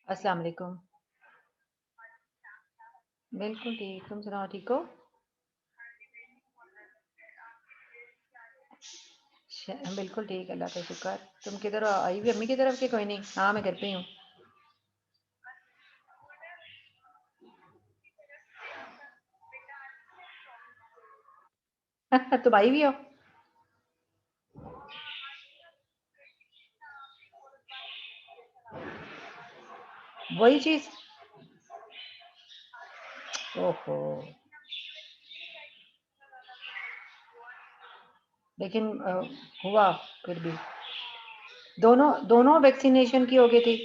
अस्सलाम वालेकुम। बिल्कुल ठीक, तुम सुनाओ ठीक हो? बिल्कुल ठीक, अल्लाह का शुक्र। तुम किधर हो? आई हुई अम्मी की तरफ के? कोई नहीं, हाँ मैं घर पे ही हूँ। तुम आई हुई हो? वही चीज। ओहो। लेकिन हुआ फिर भी। दोनों दोनों वैक्सीनेशन की हो गई थी।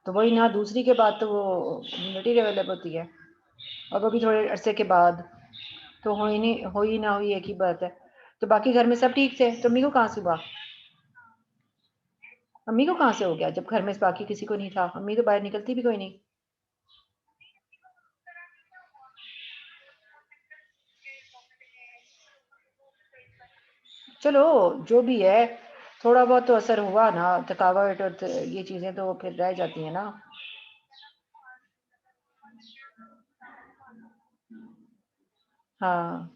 तो वही ना, दूसरी के बाद तो वो इम्यूनिटी डेवलप होती है, और वो भी थोड़े अरसे के बाद। तो हो ही नहीं, हो ही ना हुई, एक ही बात है। तो बाकी घर में सब ठीक थे? तो अम्मी को कहाँ से हुआ? अम्मी को कहाँ से हो गया जब घर में बाकी किसी को नहीं था? अम्मी तो बाहर निकलती भी कोई नहीं। चलो, जो भी है, थोड़ा बहुत तो असर हुआ ना, थकावट और ये चीजें तो फिर रह जाती है ना। हाँ।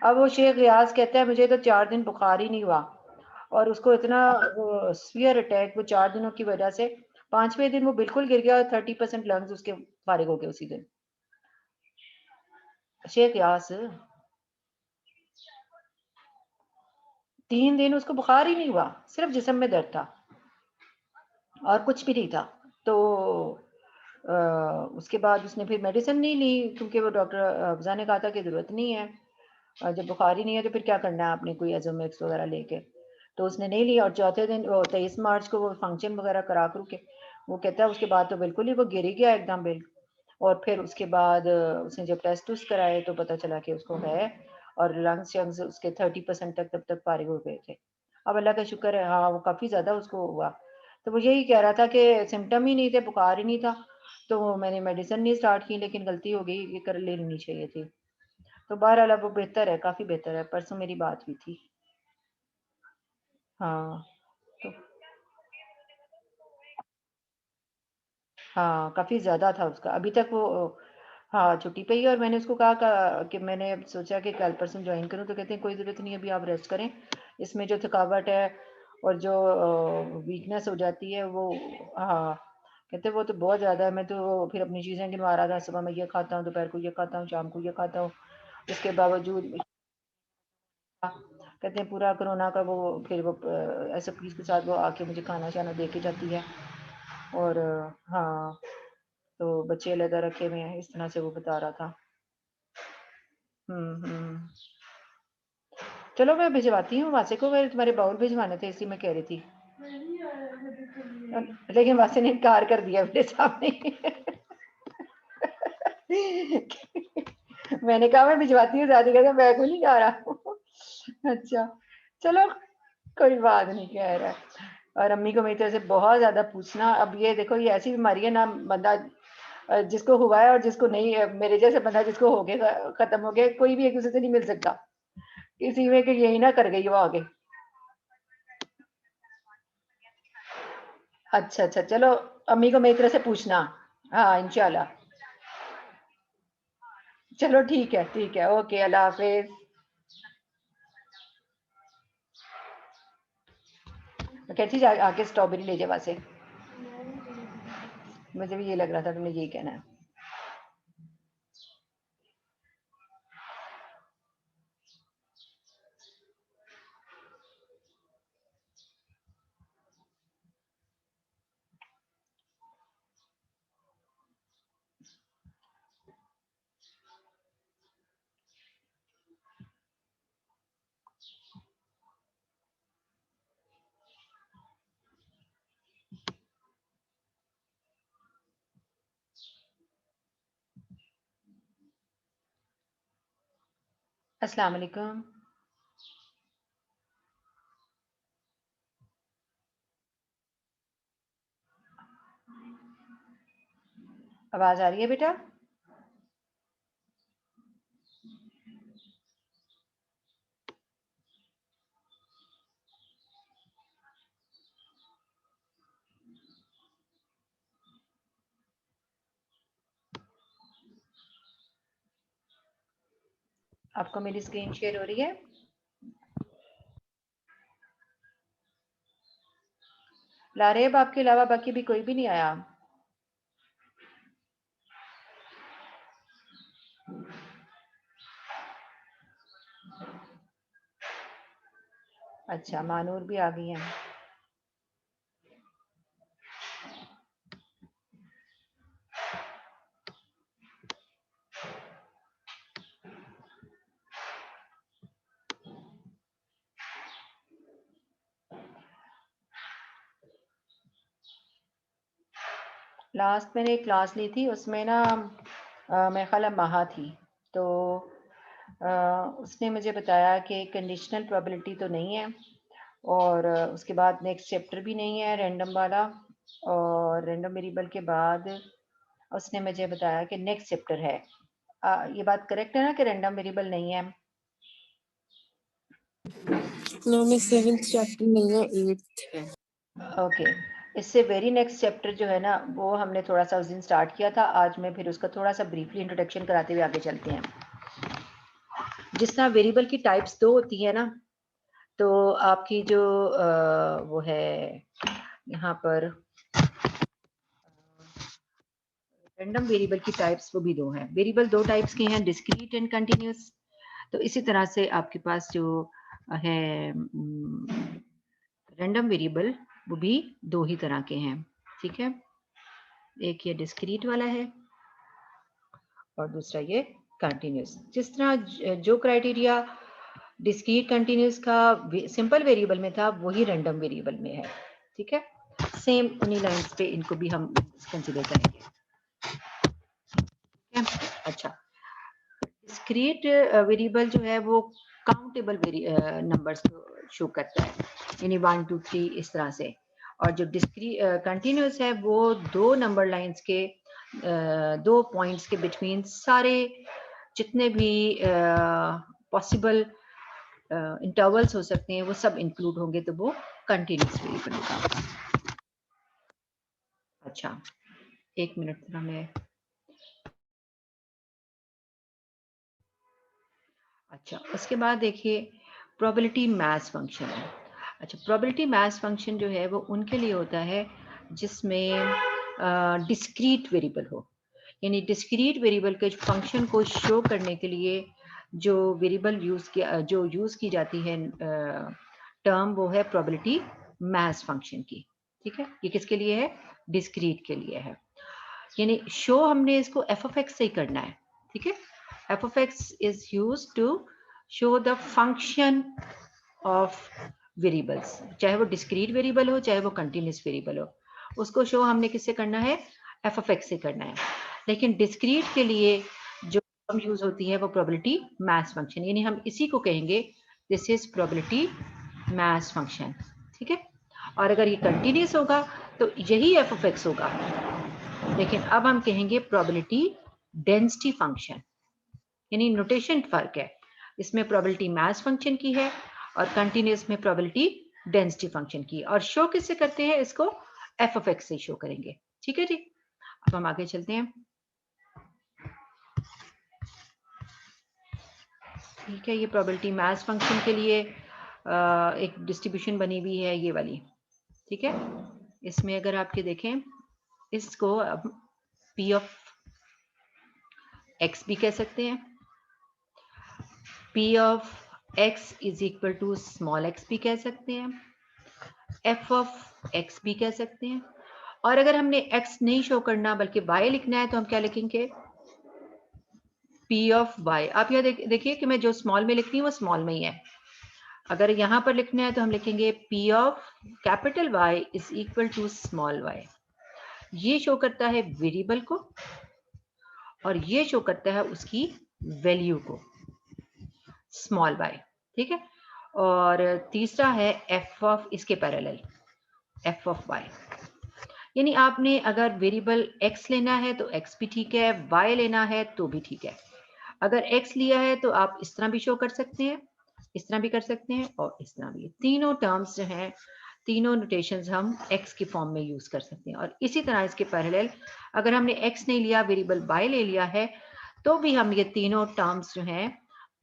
अब वो शेख रियाज कहता है मुझे तो 4 दिन बुखार ही नहीं हुआ, और उसको इतना वो स्फीयर अटैक, वो 4 दिनों की वजह से 5वें दिन वो बिल्कुल गिर गया, और 30% लंग्स उसके फारिग हो गए उसी दिन। शेख रियाज। 3 दिन उसको बुखार ही नहीं हुआ, सिर्फ जिस्म में दर्द था और कुछ भी नहीं था। तो उसके बाद उसने फिर मेडिसिन नहीं ली, क्योंकि वो डॉक्टर अफजा ने कहा था कि ज़रूरत नहीं है, जब बुखार ही नहीं है तो फिर क्या करना है आपने, कोई एजोमिक्स वगैरह लेके। तो उसने नहीं लिया, और चौथे दिन वो 23 मार्च को वो फंक्शन वगैरह करा करू के, वो कहता है उसके बाद तो बिल्कुल ही वो गिर ही गया एकदम बिल। और फिर उसके बाद उसने जब टेस्ट उस्ट कराए तो पता चला कि उसको है, और लंग्स शंग्स उसके 30% तक तब तक फारिग हो गए थे। अब अल्लाह का शुक्र है, हाँ वो काफ़ी ज़्यादा उसको हुआ। तो वो यही कह रहा था कि सिम्टम ही नहीं थे, बुखार ही नहीं था, तो मैंने मेडिसिन नहीं स्टार्ट की, लेकिन गलती हो गई, ये कर लेनी चाहिए थी। तो बहरहाल अब वो बेहतर है, काफ़ी बेहतर है, परसों मेरी बात हुई थी। हाँ। तो हाँ, काफ़ी ज़्यादा था उसका, अभी तक वो हाँ छुट्टी पे ही है। और मैंने उसको कहा कि मैंने सोचा कि कल परसों ज्वाइन करूँ, तो कहते हैं कोई ज़रूरत नहीं, अभी आप रेस्ट करें, इसमें जो थकावट है और जो वीकनेस हो जाती है वो, हाँ, कहते हैं वो तो बहुत ज़्यादा है। मैं तो फिर अपनी चीज़ें गिनवा रहा था, सुबह मैं ये खाता हूँ, दोपहर को ये खाता हूँ, शाम को ये खाता हूँ, इसके बावजूद कहते हैं पूरा कोरोना का वो, फिर वो एसओपीज के साथ वो आके मुझे खाना शाना दे के जाती है। और हाँ, तो बच्चे अलग रखे हुए हैं, इस तरह से वो बता रहा था। हम्म। चलो मैं भिजवाती हूँ वासे को, मैं तुम्हारे बाउल भिजवाने थे इसलिए मैं कह रही थी, लेकिन वासे ने इनकार कर दिया मेरे सामने। मैंने कहा मैं भिजवाती हूँ, दादी कहता मैं को नहीं जा रहा हूँ। अच्छा, चलो कोई बात नहीं, कह रहा है। और अम्मी को मेरी तरफ से बहुत ज्यादा पूछना। अब ये देखो, ये ऐसी बीमारी है ना, बंदा जिसको हुआ है और जिसको नहीं है, मेरे जैसे बंदा जिसको हो गया, खत्म हो गया, कोई भी एक दूसरे से नहीं मिल सकता, किसी में कि यही ना कर गई वो आगे। अच्छा अच्छा, चलो अम्मी को मेरी तरफ से पूछना। हाँ इंशाल्लाह। चलो ठीक है, ओके, अल्लाह हाफिज। कहती जा आके स्ट्रॉबेरी ले जा वहां से। मुझे भी ये लग रहा था तुमने यही कहना है। अस्सलाम वालेकुम। आवाज आ रही है बेटा? आपको मेरी स्क्रीन शेयर हो रही है? लारेब आपके अलावा बाकी भी कोई भी नहीं आया? अच्छा, मानूर भी आ गई है। लास्ट मैंने एक क्लास ली थी, उसमें ना मेरे ख्याल है महा थी, तो उसने मुझे बताया कि कंडीशनल प्रोबेबिलिटी तो नहीं है, और उसके बाद नेक्स्ट चैप्टर भी नहीं है रैंडम वाला, और रैंडम वेरिएबल के बाद उसने मुझे बताया कि नेक्स्ट चैप्टर है। ये बात करेक्ट है ना कि रैंडम वेरिएबल नहीं है? नो में 7th चैप्टर नहीं है, 8th है। ओके, इससे वेरी नेक्स्ट चैप्टर जो है ना, वो हमने थोड़ा सा उस दिन स्टार्ट किया था। आज मैं फिर उसका थोड़ा सा ब्रीफली इंट्रोडक्शन कराते हुए आगे चलते हैं। जिस तरह वेरिएबल की टाइप्स दो होती है ना, तो आपकी जो वो है यहाँ पर रैंडम वेरिएबल की टाइप्स, वो भी दो हैं। वेरिएबल दो टाइप्स के हैं, डिस्क्रीट एंड कंटिन्यूस। तो इसी तरह से आपके पास जो है रैंडम वेरिएबल, वो भी दो ही तरह के हैं, ठीक है। एक ये डिस्क्रीट वाला है और दूसरा ये कंटिन्यूस। जिस तरह जो क्राइटेरिया डिस्क्रीट कंटिन्यूस का सिंपल वेरिएबल में था, वही रैंडम वेरिएबल में है, ठीक है। सेम उन्हीं लाइंस पे इनको भी हम कंसीडर करेंगे, ठीक है। अच्छा, डिस्क्रीट वेरिएबल जो है वो काउंटेबल नंबर्स को शो करता है, यानी 1 2 3 इस तरह से। और जो डिस्क्रीट कंटिन्यूस है, वो दो नंबर लाइंस के दो पॉइंट्स के बिटवीन सारे जितने भी पॉसिबल इंटरवल्स हो सकते हैं, वो सब इंक्लूड होंगे, तो वो कंटिन्यूस वेरिएबल होगा। अच्छा, एक मिनट जरा मैं। अच्छा, उसके बाद देखिए प्रोबेबिलिटी मैथ्स फंक्शन है। अच्छा, प्रोबेबिलिटी मैथ्स फंक्शन जो है वो उनके लिए होता है जिसमें डिस्क्रीट वेरिएबल हो, यानी डिस्क्रीट वेरिएबल के फंक्शन को शो करने के लिए जो वेरिएबल यूज़ की जाती है टर्म, वो है प्रोबेबिलिटी मैथ्स फंक्शन की, ठीक है। ये किसके लिए है? डिस्क्रीट के लिए है। यानी शो हमने इसको एफ ऑफ एक्स से ही करना है, ठीक है। F of x is used to show the function of variables, चाहे वो डिस्क्रीट वेरिएबल हो, चाहे वो कंटिन्यूस वेरिएबल हो, उसको शो हमने किससे करना है? एफ ऑफ एक्स से करना है। लेकिन डिस्क्रीट के लिए जो टर्म यूज होती है वो प्रोबेबिलिटी मैथ्स फंक्शन, यानी हम इसी को कहेंगे this is probability maths function, ठीक है। और अगर ये कंटिन्यूस होगा तो यही एफ ऑफ एक्स होगा, लेकिन अब हम कहेंगे प्रोबेबिलिटी डेंसिटी फंक्शन, यानी नोटेशन फर्क है। इसमें प्रोबेबिलिटी मैथ्स फंक्शन की है और कंटिन्यूस में प्रोबेबिलिटी डेंसिटी फंक्शन की, और शो किससे करते हैं? इसको एफ ऑफ एक्स से शो करेंगे, ठीक है जी। अब हम आगे चलते हैं। ठीक है, ये प्रोबेबिलिटी मास फंक्शन के लिए एक डिस्ट्रीब्यूशन बनी हुई है ये वाली। ठीक है, इसमें अगर आपके देखें, इसको अब पी ऑफ एक्स भी कह सकते हैं, P of x is equal to small x भी कह सकते हैं, एफ ऑफ एक्स भी कह सकते हैं। और अगर हमने एक्स नहीं शो करना बल्कि वाई लिखना है तो हम क्या लिखेंगे, पी ऑफ वाई। आप यहाँ देखिए कि मैं जो स्मॉल में लिख रही हूँ वो स्मॉल में ही है। अगर यहाँ पर लिखना है तो हम लिखेंगे P of capital Y is equal to small y. ये शो करता है वेरिएबल को और ये शो करता है उसकी वैल्यू को, स्मॉल वाई। ठीक है, और तीसरा है एफ ऑफ इसके पैरेलल, एफ ऑफ वाई। यानी आपने अगर वेरिएबल एक्स लेना है तो एक्स भी ठीक है, वाई लेना है तो भी ठीक है। अगर एक्स लिया है तो आप इस तरह भी शो कर सकते हैं, इस तरह भी कर सकते हैं और इस तरह भी। तीनों टर्म्स जो हैं, तीनों नोटेशंस हम एक्स के फॉर्म में यूज कर सकते हैं। और इसी तरह इसके पैरेलल अगर हमने एक्स नहीं लिया, वेरिएबल वाई ले लिया है, तो भी हम ये तीनों टर्म्स जो हैं,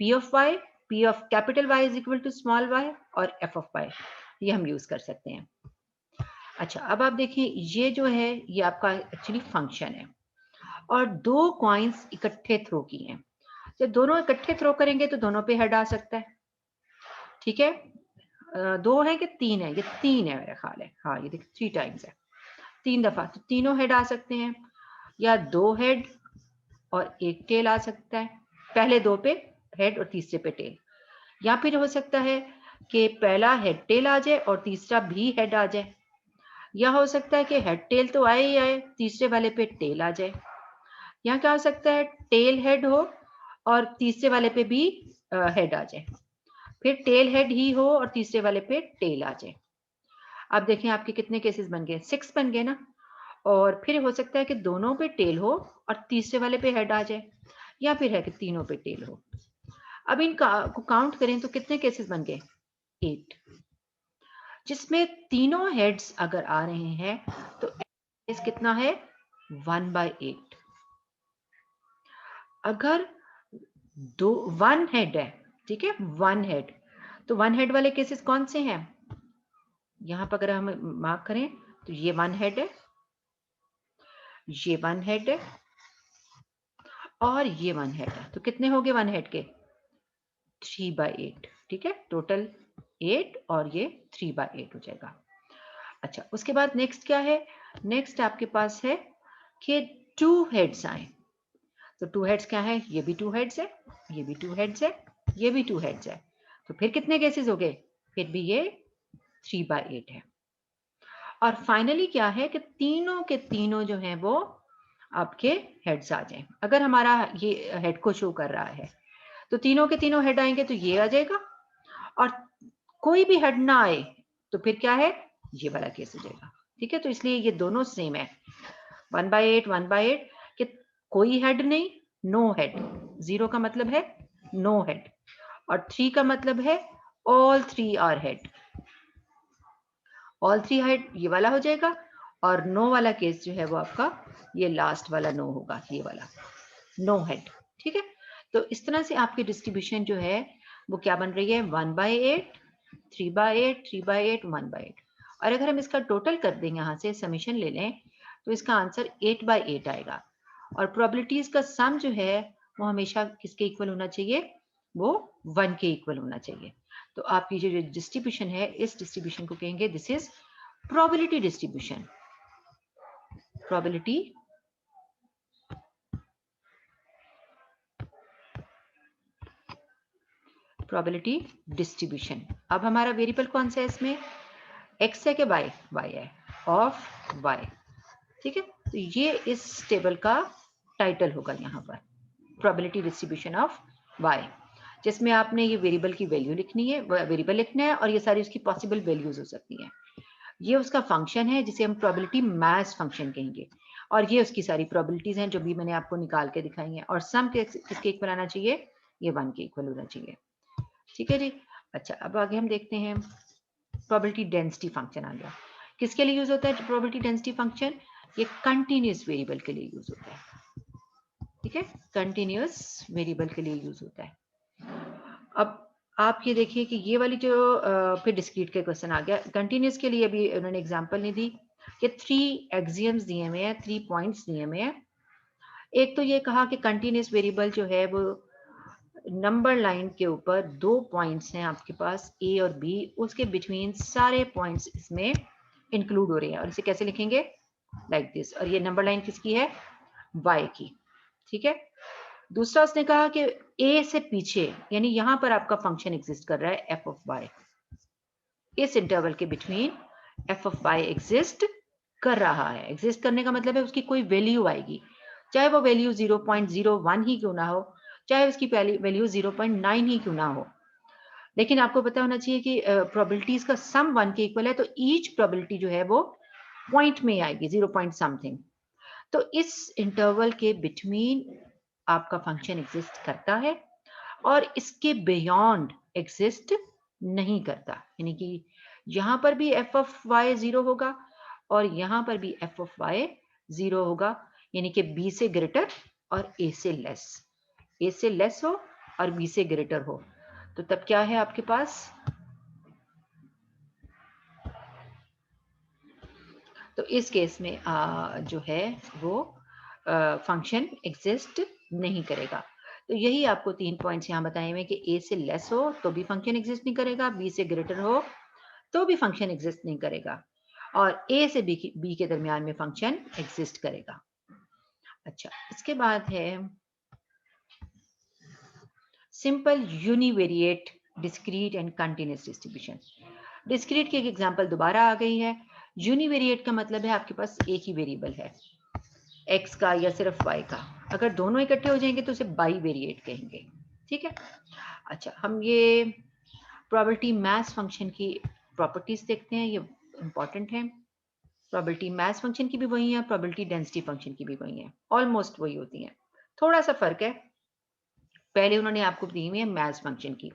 P of Y, P of capital Y is equal to small y और एफ ऑफ वाई, ये हम यूज कर सकते हैं। अच्छा, अब आप देखिए ये जो है ये आपका एक्चुअली फंक्शन है और दो कॉइन्स इकट्ठे थ्रो की हैं। जब दोनों इकट्ठे थ्रो करेंगे तो दोनों पे हेड आ सकता है। ठीक है, दो है कि तीन है, ये तीन है मेरा ख्याल है, हाँ ये देखिए 3 टाइम्स है, 3 दफा, तो तीनों हेड आ सकते हैं, या 2 हेड और 1 टेल आ सकता है, पहले 2 पे हेड और तीसरे पे टेल। या फिर हो सकता है कि पहला हेड टेल आ जाए और तीसरा भी हेड आ जाए, या हो सकता है कि हेड टेल तो आए ही आए, तीसरे वाले पे टेल आ जाए। यहाँ क्या हो सकता है, टेल हेड हो और तीसरे वाले पे भी हेड आ जाए, फिर टेल हेड ही हो और तीसरे वाले पे टेल आ जाए। अब देखें आपके कितने केसेस बन गए, 6 बन गए ना। और फिर हो सकता है कि दोनों पे टेल हो और तीसरे वाले पे हेड आ जाए, या फिर है कि तीनों पे टेल हो। अब इनका को काउंट करें तो कितने केसेस बन गए, 8, जिसमें तीनों हेड्स अगर आ रहे हैं तो केस कितना है, 1/8। अगर 1 हेड है, ठीक है, 1 हेड, तो 1 हेड वाले केसेस कौन से हैं, यहां पर अगर हम मार्क करें तो ये 1 हेड है, ये 1 हेड है और ये 1 हेड है। तो कितने हो गए 1 हेड के, 3/8। ठीक है, टोटल 8 और ये 3/8 हो जाएगा। अच्छा, उसके बाद नेक्स्ट क्या है, नेक्स्ट आपके पास है कि 2 हेड्स आए। तो 2 हेड्स क्या है, ये भी 2 हेड्स है, ये भी 2 हेड्स है, ये भी 2 हेड्स है। तो फिर कितने केसेस हो गए, फिर भी ये 3/8 है। और फाइनली क्या है कि तीनों के तीनों जो हैं वो आपके हेड्स आ जाएं। अगर हमारा ये हेड को शो कर रहा है तो तीनों के तीनों हेड आएंगे तो ये आ जाएगा, और कोई भी हेड ना आए तो फिर क्या है, ये वाला केस हो जाएगा। ठीक है, तो इसलिए ये दोनों सेम है, 1/8 1/8, कि कोई हेड नहीं, नो हेड। 0 का मतलब है नो हेड और 3 का मतलब है all 3 are head. All 3 head ये वाला हो जाएगा, और नो वाला केस जो है वो आपका ये लास्ट वाला नो होगा, ये वाला नो हेड। ठीक है, तो इस तरह से आपकी डिस्ट्रीब्यूशन जो है वो क्या बन रही है, 1/8, 3/8, 3/8, 1/8। और अगर हम इसका टोटल कर दें, यहाँ से समीशन ले लें, तो इसका आंसर 8/8 आएगा। और प्रोबेबिलिटीज का सम जो है वो हमेशा किसके इक्वल होना चाहिए, वो 1 के इक्वल होना चाहिए। तो आपकी जो डिस्ट्रीब्यूशन है, इस डिस्ट्रीब्यूशन को कहेंगे this is probability distribution, probability probability distribution. अब हमारा वेरिएबल कौन सा है इसमें, एक्स है कि वाई, वाई है, ऑफ वाई। ठीक है, तो ये इस टेबल का टाइटल होगा यहाँ पर, प्रोबेबिलिटी डिस्ट्रीब्यूशन ऑफ वाई, जिसमें आपने ये वेरिएबल की वैल्यू लिखनी है, वेरिएबल लिखना है, और ये सारी उसकी पॉसिबल वैल्यूज हो सकती हैं। ये उसका फंक्शन है जिसे हम प्रोबेबिलिटी मास फंक्शन कहेंगे, और ये उसकी सारी प्रोबेबिलिटीज हैं जो भी मैंने आपको निकाल के दिखाई हैं। और सम किसके इक्वल आना चाहिए, ये 1 के इक्वल होना चाहिए। ठीक है जी। अच्छा, अब आगे हम देखते हैं प्रोबेबिलिटी डेंसिटी फंक्शन आ गया। किसके लिए यूज होता है प्रोबेबिलिटी डेंसिटी फंक्शन, ये कंटिन्यूस वेरिएबल के लिए यूज होता है। ठीक है, कंटिन्यूस वेरिएबल के लिए यूज होता है। अब आप ये देखिए कि ये वाली जो फिर डिस्क्रीट के क्वेश्चन आ गया। कंटिन्यूस के लिए अभी उन्होंने एग्जांपल नहीं दी कि 3 एक्सियम्स दिए हुए हैं, 3 पॉइंट्स दिए हुए हैं। एक तो ये कहा कि कंटिन्यूस वेरिएबल जो है वो नंबर लाइन के ऊपर 2 पॉइंट्स हैं आपके पास ए और बी, उसके बिटवीन सारे पॉइंट्स इसमें इंक्लूड हो रहे हैं और इसे कैसे लिखेंगे? Like this. और ये नंबर लाइन किसकी है? वाई की। ठीक है। दूसरा उसने कहा कि ए से पीछे यानी यहां पर आपका फंक्शन एग्जिस्ट कर रहा है एफ ऑफ वाई, इस इंटरवल के between f of y exist कर रहा है। एग्जिस्ट करने का मतलब है उसकी कोई वैल्यू आएगी, चाहे वो वैल्यू 0.01 ही क्यों ना हो, चाहे उसकी वैल्यू 0.9 ही क्यों ना हो। लेकिन आपको पता होना चाहिए कि प्रोबेबिलिटीज का सम 1 के इक्वल है, तो ईच प्रोबेबिलिटी जो है वो पॉइंट में आएगी, 0 पॉइंट समथिंग। तो इस इंटरवल के बिटवीन आपका फंक्शन एग्जिस्ट करता है और इसके बियॉन्ड एग्जिस्ट नहीं करता। यानी कि यहां पर भी एफ ऑफ वाई 0 होगा और यहां पर भी एफ ऑफ वाई 0 होगा, यानी कि बी से ग्रेटर और ए से लेस। ए से लेस हो और बी से ग्रेटर हो, तो तब क्या है आपके पास? तो इस केस में जो है वो फंक्शन एग्जिस्ट नहीं करेगा। तो यही आपको 3 पॉइंट्स यहाँ बताए हुए कि ए से लेस हो तो भी फंक्शन एग्जिस्ट नहीं करेगा, बी से ग्रेटर हो तो भी फंक्शन एग्जिस्ट नहीं करेगा, और ए से बी के दरमियान में फंक्शन एग्जिस्ट करेगा। अच्छा, इसके बाद है simple univariate discrete and continuous distribution. Discrete की एक एग्जांपल दोबारा आ गई है। यूनिवेरिएट का मतलब है आपके पास एक ही वेरिएबल है, एक्स का या सिर्फ वाई का। अगर दोनों इकट्ठे हो जाएंगे तो उसे बाई वेरिएट कहेंगे। ठीक है। अच्छा, हम ये प्रोबेबिलिटी मास फंक्शन की प्रॉपर्टीज देखते हैं, ये इंपॉर्टेंट है। प्रोबेबिलिटी मास फंक्शन की भी वही है, प्रोबेबिलिटी डेंसिटी फंक्शन की भी वही है, ऑलमोस्ट वही होती है, थोड़ा सा फर्क है। पहले उन्होंने आपको दी हुई है मास फंक्शन की।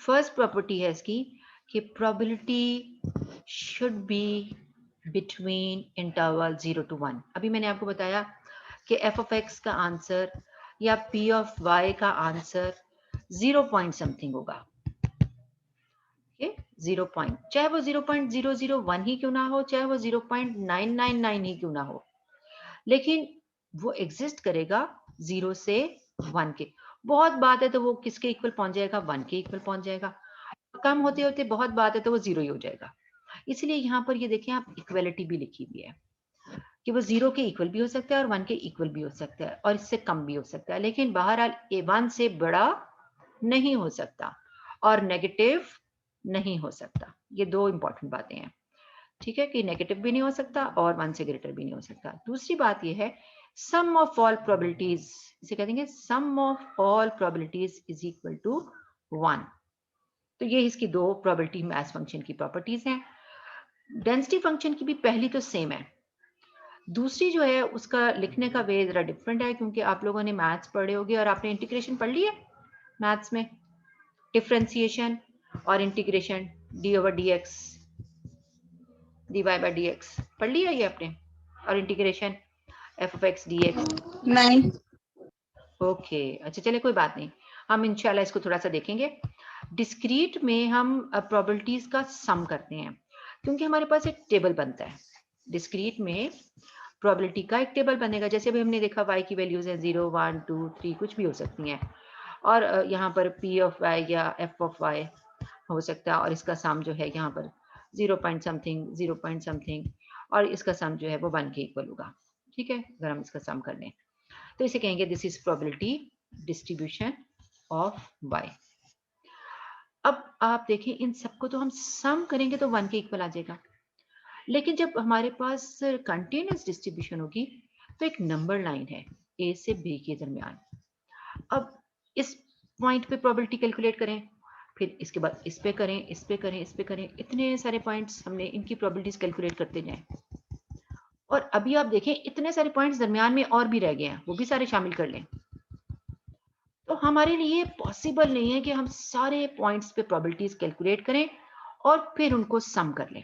फर्स्ट प्रॉपर्टी है इसकी कि probability should be between interval 0 to 1। अभी मैंने आपको बताया कि एफ ऑफ एक्स का आंसर या पी ऑफ वाई का आंसर 0 पॉइंट समथिंग होगा। 0 पॉइंट, चाहे वो 0.001 ही क्यों ना हो, चाहे वो 0.999 ही क्यों ना हो, लेकिन वो एग्जिस्ट करेगा 0 से 1 के। बहुत बात है तो वो किसके इक्वल पहुंच जाएगा? 1 के इक्वल पहुंच जाएगा। कम होते होते बहुत बात है तो वो 0 ही हो जाएगा। इसलिए यहाँ पर ये देखें आप, इक्वलिटी भी लिखी हुई है कि वो 0 के इक्वल भी हो सकता है और 1 के इक्वल भी हो सकता है और इससे कम भी हो सकता है, लेकिन बहरहाल A1 से बड़ा नहीं हो सकता और नेगेटिव नहीं हो सकता। ये दो इंपॉर्टेंट बातें हैं। ठीक है, कि नेगेटिव भी नहीं हो सकता और 1 से ग्रेटर भी नहीं हो सकता। दूसरी बात ये है सम ऑफ ऑल प्रोबेबिलिटीज, इसे कह देंगे sum of all probabilities is equal to 1। तो ये इसकी दो प्रोबेबिलिटी मास फंक्शन की प्रॉपर्टीज हैं। डेंसिटी फंक्शन की भी पहली तो सेम है, दूसरी जो है उसका लिखने का वे जरा डिफरेंट है, क्योंकि आप लोगों ने मैथ्स पढ़े होंगे और आपने इंटीग्रेशन पढ़ ली है मैथ्स में, डिफरेंशिएशन और integration d over d x d y by d x पढ़ लिया ये आपने, और integration f of x d x. नहीं। ओके, अच्छा चलिए कोई बात नहीं, हम इंशाल्लाह इसको थोड़ा सा देखेंगे। डिस्क्रीट में हम प्रोबेबिलिटीज का सम करते हैं, क्योंकि हमारे पास एक टेबल बनता है। डिस्क्रीट में प्रोबेबिलिटी का एक टेबल बनेगा, जैसे अभी हमने देखा y की वैल्यूज है 0 1 2 3 कुछ भी हो सकती हैं, और यहाँ पर p ऑफ y या f ऑफ y हो सकता है, और इसका सम जो है यहाँ पर 0 पॉइंट समथिंग 0 पॉइंट समथिंग, और इसका सम जो है वो 1 के इक्वल होगा। ठीक है, अगर हम इसका सम कर लें तो इसे कहेंगे this is probability distribution of y। अब आप देखें इन सबको तो हम सम करेंगे तो 1 के इक्वल आ जाएगा, लेकिन जब हमारे पास कंटिन्यूअस डिस्ट्रीब्यूशन होगी तो एक नंबर लाइन है ए से बी के दरमियान। अब इस पॉइंट पे प्रोबेबिलिटी कैलकुलेट करें, फिर इसके बाद इस पे करें, इस पे करें, इस पे करें, इतने सारे पॉइंट्स हमने इनकी प्रोबेबिलिटीज कैलकुलेट करते जाएं। और अभी आप देखें इतने सारे पॉइंट्स दरमियान में और भी रह गए हैं, वो भी सारे शामिल कर लें। तो हमारे लिए पॉसिबल नहीं है कि हम सारे पॉइंट्स पे प्रोबेबिलिटीज कैलकुलेट करें और फिर उनको सम कर लें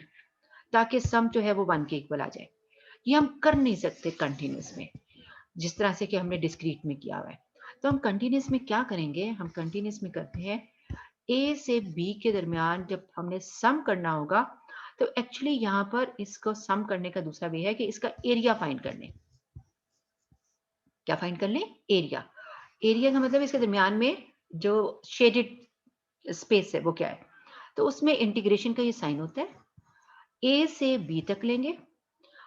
ताकि सम जो है वो 1 के इक्वल आ जाए। ये हम कर नहीं सकते कंटिन्यूस में, जिस तरह से कि हमने डिस्क्रीट में किया हुआ है। तो हम कंटिन्यूस में क्या करेंगे, हम कंटिन्यूस में करते हैं ए से बी के दरमियान जब हमने सम करना होगा, तो एक्चुअली यहाँ पर इसको सम करने का दूसरा वे है कि इसका एरिया फाइंड कर लें। क्या फाइंड कर लें? एरिया। एरिया का मतलब इसके दरमियान में जो शेडेड स्पेस है वो क्या है, तो उसमें इंटीग्रेशन का ये साइन होता है। ए से बी तक लेंगे,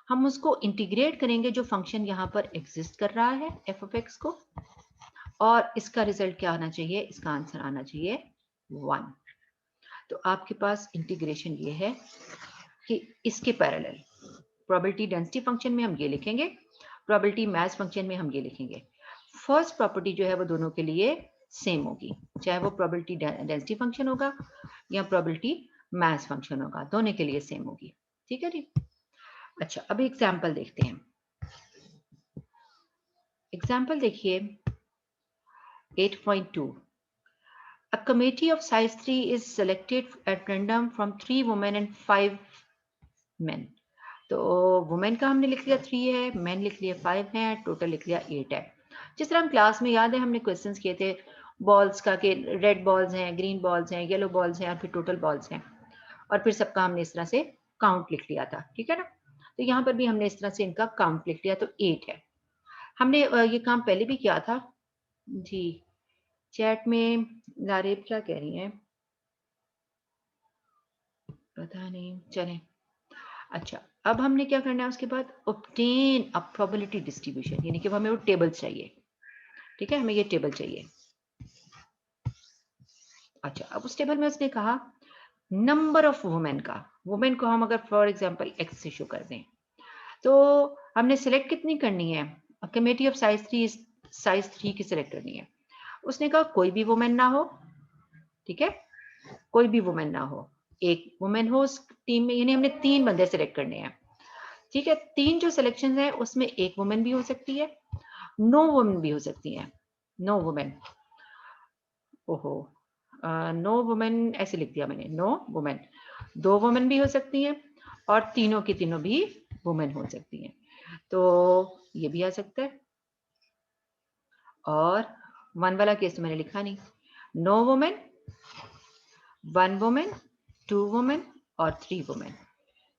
हम उसको इंटीग्रेट करेंगे जो फंक्शन यहाँ पर एग्जिस्ट कर रहा है एफ ऑफ एक्स को, और इसका रिजल्ट क्या आना चाहिए, इसका आंसर आना चाहिए 1। तो आपके पास इंटीग्रेशन ये है कि इसके पैरेलल प्रोबेबिलिटी डेंसिटी फंक्शन में हम ये लिखेंगे, प्रोबेबिलिटी मास फंक्शन में हम ये लिखेंगे। फर्स्ट प्रॉपर्टी जो है वो दोनों के लिए सेम होगी, चाहे वो प्रोबेबिलिटी डेंसिटी फंक्शन होगा या प्रोबेबिलिटी मास फंक्शन होगा, दोनों के लिए सेम होगी। ठीक है जी। अच्छा, अभी एग्जाम्पल देखते हैं। एग्जाम्पल देखिए 8.2। A committee of size 3 is selected at random from 3 women and 5 men. तो वुमेन का हमने लिख लिया 3 है, मैन लिख लिया 5 है, टोटल लिख लिया 8 है। जिस तरह हम क्लास में याद है हमने क्वेश्चंस किए थे बॉल्स का, कि रेड बॉल्स हैं, ग्रीन बॉल्स हैं, येलो बॉल्स हैं और फिर टोटल बॉल्स हैं, और फिर सबका हमने इस तरह से काउंट लिख लिया था। ठीक है ना। तो यहाँ पर भी हमने इस तरह से इनका काउंट लिख लिया, तो 8 है। हमने ये काम पहले भी किया था जी। चैट में लारेब क्या कह रही हैं पता नहीं, चलें। अच्छा, अब हमने क्या करना है उसके बाद, ऑब्टेन अ प्रोबेबिलिटी डिस्ट्रीब्यूशन, यानी कि हमें वो टेबल चाहिए। ठीक है, हमें ये टेबल चाहिए। अच्छा, अब उस टेबल में उसने कहा नंबर ऑफ वुमेन का, वुमेन को हम अगर फॉर एग्जांपल एक्स से शो कर दें, तो हमने सिलेक्ट कितनी करनी है, कमेटी ऑफ साइज 3 की सिलेक्ट करनी है। उसने कहा कोई भी वुमेन ना हो। ठीक है, कोई भी वुमेन ना हो, एक वुमेन हो उस टीम में, यानी हमने 3 बंदे सिलेक्ट करने हैं। ठीक है, 3 जो सिलेक्शन है उसमें एक वुमेन भी हो सकती है, नो वुमेन भी हो सकती है। नो वुमेन, ओहो, नो वुमेन ऐसे लिख दिया मैंने, नो वुमेन, 2 वुमेन भी हो सकती हैं और तीनों की तीनों भी वुमेन हो सकती हैं, तो ये भी आ सकता है। और 1 वाला केस तो मैंने लिखा नहीं, नो वुमेन, 1 वुमेन, 2 वुमेन और 3 वुमेन।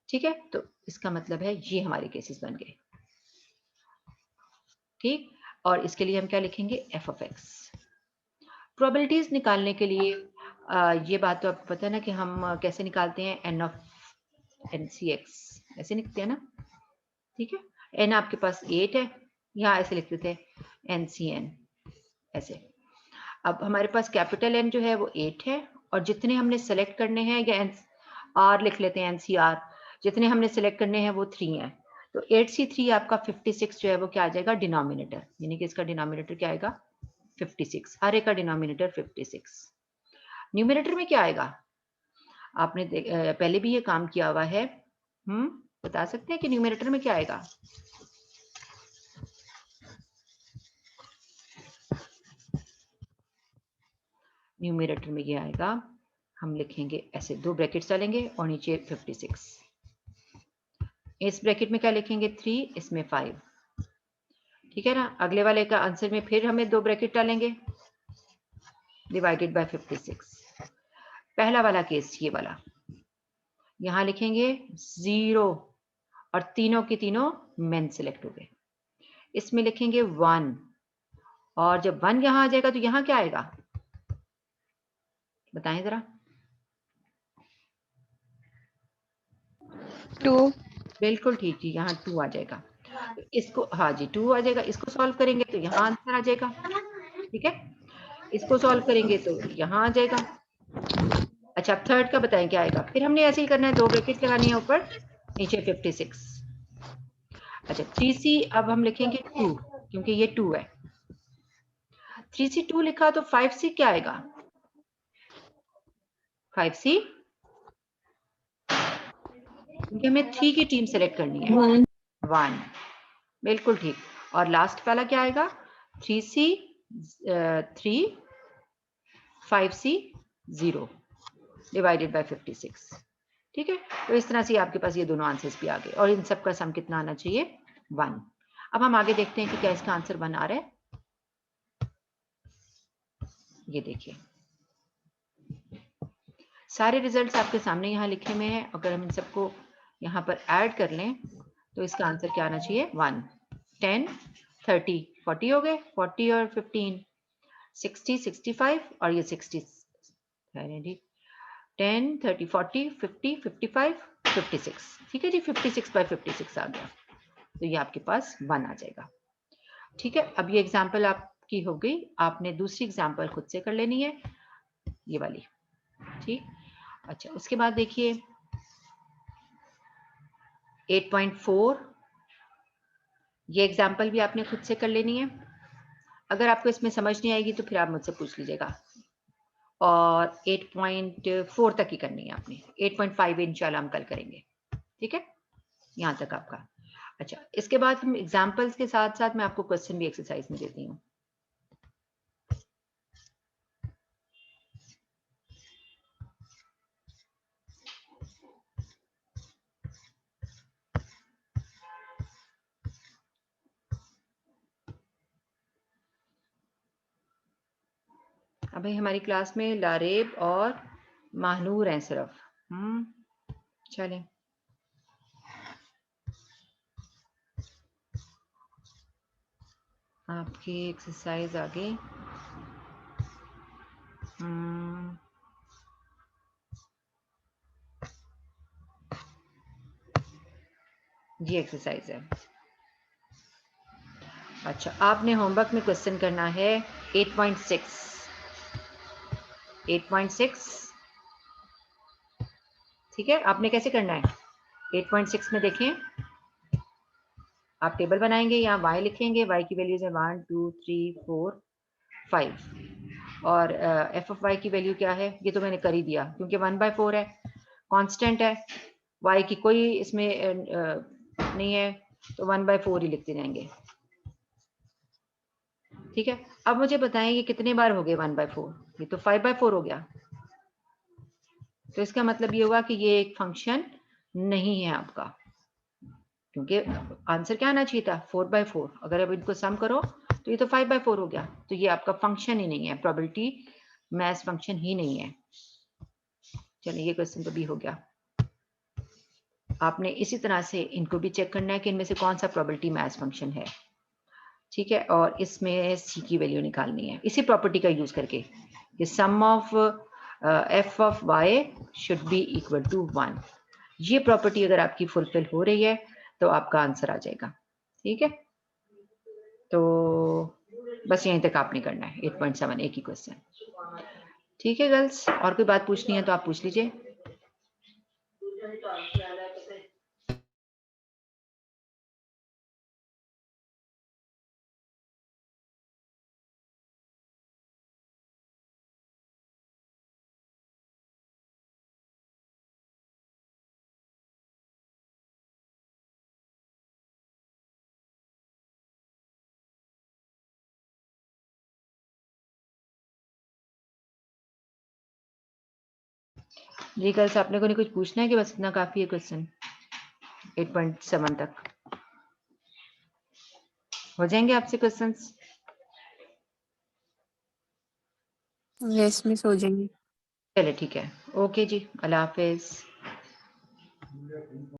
ठीक है, तो इसका मतलब है ये हमारे केसेस बन गए। ठीक, और इसके लिए हम क्या लिखेंगे, एफ ऑफ एक्स। प्रोबेबिलिटीज निकालने के लिए ये बात तो आपको पता है ना कि हम कैसे निकालते हैं, n of n C x ऐसे लिखते हैं ना। ठीक है, एन आपके पास 8 है, यहाँ ऐसे लिखते थे एन सी एन ऐसे। अब हमारे पास कैपिटल एन जो है वो 8 है, और जितने हमने सेलेक्ट करने हैं, या एन आर लिख लेते हैं, एन सी आर, जितने हमने सेलेक्ट करने हैं वो 3 हैं। तो 8C3 आपका 56 जो है वो क्या आ जाएगा, डिनोमिनेटर, यानी कि इसका डिनोमिनेटर क्या आएगा, 56। हर एक का डिनोमिनेटर 56। न्यूमिनेटर में क्या आएगा, आपने पहले भी ये काम किया हुआ है, बता सकते हैं कि न्यूमिनेटर में क्या आएगा। न्यूमिनेटर में ये आएगा, हम लिखेंगे ऐसे 2 ब्रैकेट्स डालेंगे और नीचे 56। इस ब्रैकेट में क्या लिखेंगे, 3, इसमें 5। ठीक है ना। अगले वाले का आंसर में फिर हमें 2 ब्रैकेट डालेंगे, डिवाइडेड बाय 56। पहला वाला केस ये वाला, यहां लिखेंगे 0 और तीनों के तीनों मेन सिलेक्ट हो गए। इसमें लिखेंगे 1, और जब 1 यहां आ जाएगा तो यहां क्या आएगा, बताएं जरा। 2 बिल्कुल ठीक जी, यहाँ 2 आ जाएगा। इसको, हाँ जी 2 आ जाएगा। इसको सॉल्व करेंगे तो यहाँ आंसर आ जाएगा। ठीक है, इसको सॉल्व करेंगे तो यहाँ आ जाएगा। अच्छा, अब थर्ड का बताएं क्या आएगा। फिर हमने ऐसे ही करना है, 2 ब्रैकेट लगानी है ऊपर, नीचे 56। अच्छा, 3C अब हम लिखेंगे 2, क्योंकि ये 2 है। 3C 2 लिखा तो 5C क्या आएगा, 5C, क्योंकि हमें 3 की टीम सेलेक्ट करनी है। 1, बिल्कुल ठीक। और लास्ट वाला क्या आएगा, 3C 3, 5C 0 डिवाइडेड बाय 56। ठीक है, तो इस तरह से आपके पास ये दोनों आंसर्स भी आ गए, और इन सब का सम कितना आना चाहिए, 1। अब हम आगे देखते हैं कि क्या इसका आंसर 1 आ रहा है। ये देखिए सारे रिजल्ट्स आपके सामने यहाँ लिखे हुए हैं। अगर हम इन सबको यहाँ पर ऐड कर लें तो इसका आंसर क्या आना चाहिए 1, 10, 30, 40 हो गए, 40 और 15, 60, 65 और ये 60 10, 30, 40, 50, 55, 56। ठीक है जी, 56/56 आ गया, तो ये आपके पास 1 आ जाएगा। ठीक है, अब ये एग्जाम्पल आपकी हो गई। आपने दूसरी एग्जाम्पल खुद से कर लेनी है, ये वाली। ठीक, अच्छा उसके बाद देखिए 8.4, ये एग्जाम्पल भी आपने खुद से कर लेनी है। अगर आपको इसमें समझ नहीं आएगी तो फिर आप मुझसे पूछ लीजिएगा। और 8.4 तक ही करनी है आपने, 8.5 इंशाल्लाह हम कल करेंगे। ठीक है, यहाँ तक आपका। अच्छा, इसके बाद हम एग्जाम्पल्स के साथ साथ मैं आपको क्वेश्चन भी एक्सरसाइज में देती हूँ। अभी हमारी क्लास में लारेब और महानूर हैं सिर्फ। चलें, आपकी एक्सरसाइज आगे। ये एक्सरसाइज है। अच्छा, आपने होमवर्क में क्वेश्चन करना है 8.6। 8.6 ठीक है, आपने कैसे करना है 8.6 में देखें, आप टेबल बनाएंगे, यहाँ y लिखेंगे, y की वैल्यूज है 1, 2, 3, 4, 5 और f ऑफ y की वैल्यू क्या है, ये तो मैंने कर ही दिया क्योंकि 1/4 है, कांस्टेंट है, y की कोई इसमें नहीं है तो 1/4 ही लिखते जाएंगे। ठीक है, अब मुझे बताएं ये कितने बार हो गए 1/4, ये तो 5/4 हो गया। तो इसका मतलब ये होगा कि ये एक फंक्शन नहीं है आपका, क्योंकि आंसर क्या आना चाहिए था 4/4। अगर अब इनको सम करो तो ये तो 5/4 हो गया, तो ये आपका फंक्शन ही नहीं है, प्रोबेबिलिटी मैथ्स फंक्शन ही नहीं है। चलिए, ये क्वेश्चन तो भी हो गया। आपने इसी तरह से इनको भी चेक करना है कि इनमें से कौन सा प्रोबेबिलिटी मैथ्स फंक्शन है। ठीक है, और इसमें सी की वैल्यू निकालनी है इसी प्रॉपर्टी का यूज करके कि sum of F of Y should be equal to 1। ये प्रॉपर्टी अगर आपकी फुलफिल हो रही है तो आपका आंसर आ जाएगा। ठीक है, तो बस यहीं तक आपने करना है 8.7 एक ही क्वेश्चन। ठीक है गर्ल्स, और कोई बात पूछनी है तो आप पूछ लीजिए। जी गर्ल्स, आपने को नहीं कुछ पूछना है कि बस इतना काफी है क्वेश्चन 8.7 तक हो जाएंगे आपसे क्वेश्चंस? यस मिस हो जाएंगी। चलिए ठीक है, ओके जी, अल्लाह हाफिज।